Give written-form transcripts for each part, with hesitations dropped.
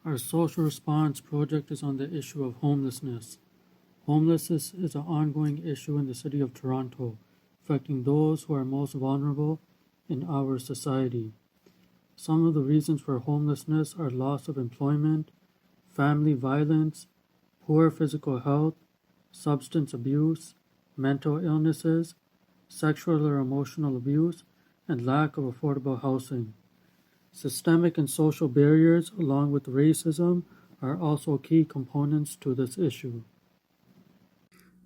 Our social response project is on the issue of homelessness. Homelessness is an ongoing issue in the city of Toronto, affecting those who are most vulnerable in our society. Some of the reasons for homelessness are loss of employment, family violence, poor physical health, substance abuse, mental illnesses, sexual or emotional abuse, and lack of affordable housing. Systemic and social barriers, along with racism, are also key components to this issue.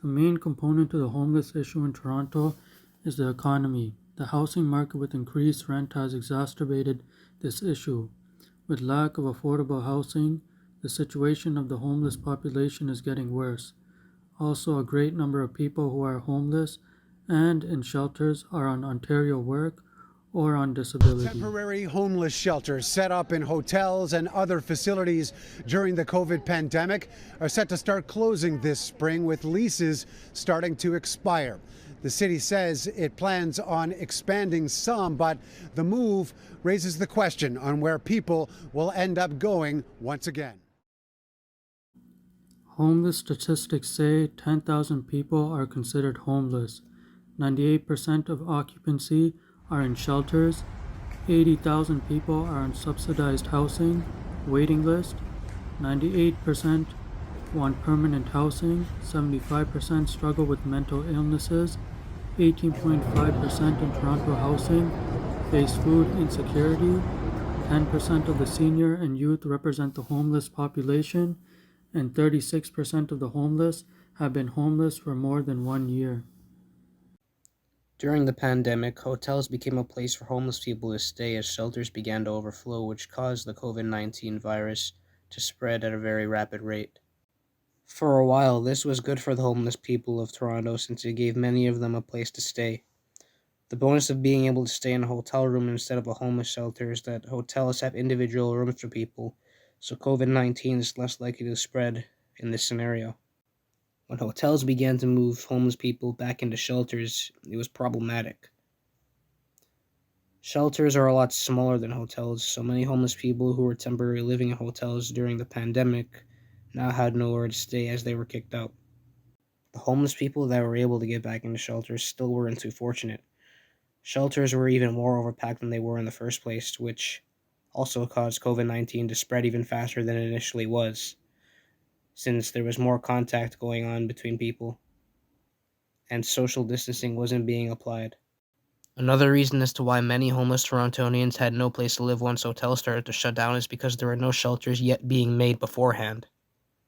The main component to the homeless issue in Toronto is the economy. The housing market with increased rent has exacerbated this issue. With lack of affordable housing, the situation of the homeless population is getting worse. Also, a great number of people who are homeless and in shelters are on Ontario work or on disability. Temporary homeless shelters set up in hotels and other facilities during the COVID pandemic are set to start closing this spring, with leases starting to expire. The city says it plans on expanding some, but the move raises the question on where people will end up going once again. Homeless statistics say 10,000 people are considered homeless. 98% of occupancy are in shelters. 80,000 people are on subsidized housing, waiting list. 98% want permanent housing. 75% struggle with mental illnesses. 18.5% in Toronto housing face food insecurity. 10% of the senior and youth represent the homeless population, and 36% of the homeless have been homeless for more than 1 year. During the pandemic, hotels became a place for homeless people to stay as shelters began to overflow, which caused the COVID-19 virus to spread at a very rapid rate. For a while, this was good for the homeless people of Toronto since it gave many of them a place to stay. The bonus of being able to stay in a hotel room instead of a homeless shelter is that hotels have individual rooms for people, so COVID-19 is less likely to spread in this scenario. When hotels began to move homeless people back into shelters, it was problematic. Shelters are a lot smaller than hotels, so many homeless people who were temporarily living in hotels during the pandemic now had nowhere to stay as they were kicked out. The homeless people that were able to get back into shelters still weren't too fortunate. Shelters were even more overpacked than they were in the first place, which also caused COVID-19 to spread even faster than it initially was, since there was more contact going on between people, and social distancing wasn't being applied. Another reason as to why many homeless Torontonians had no place to live once hotels started to shut down is because there were no shelters yet being made beforehand.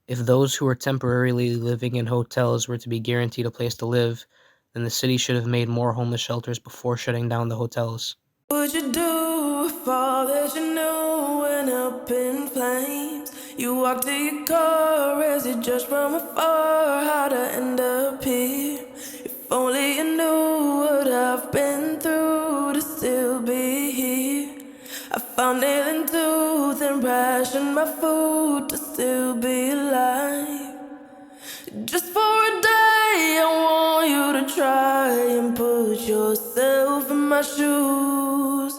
If those who were temporarily living in hotels were to be guaranteed a place to live, then the city should have made more homeless shelters before shutting down the hotels. What would you do if all that you knew went up in flames? You walk to your car as you judge from afar how to end up here. If only you knew what I've been through to still be here. I found nail and tooth and ration my food to still be alive. Just for a day, I want you to try and put yourself in my shoes.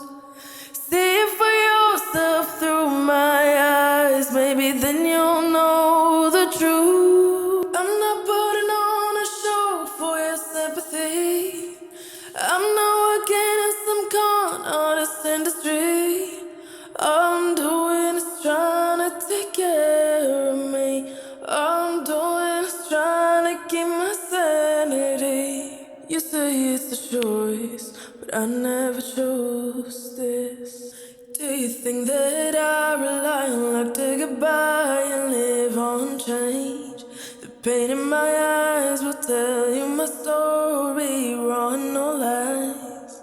See it for yourself through my eyes. Maybe then you'll know the truth. I'm not putting on a show for your sympathy. I'm not working in some con artist industry. All I'm doing is trying to take care of me. All I'm doing is trying to keep my sanity. You say it's a choice, but I never chose this. Do you think that I rely on luck to get by and live on change? The pain in my eyes will tell you my story, raw and no lies.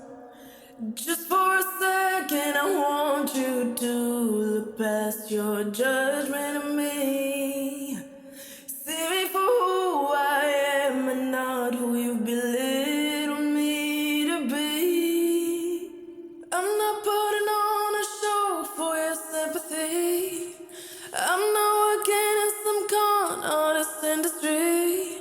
Just for a second, I want you to look past your judgment of me. See me for who I am and not who you've belittled me to be. I'm not putting on a show for your sympathy. I'm not working in some con artist industry.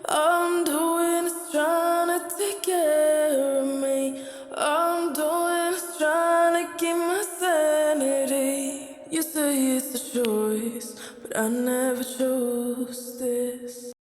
All I'm doing is trying to take care of me. All I'm doing is trying to keep my sanity. You say it's it's a choice, but I never chose this.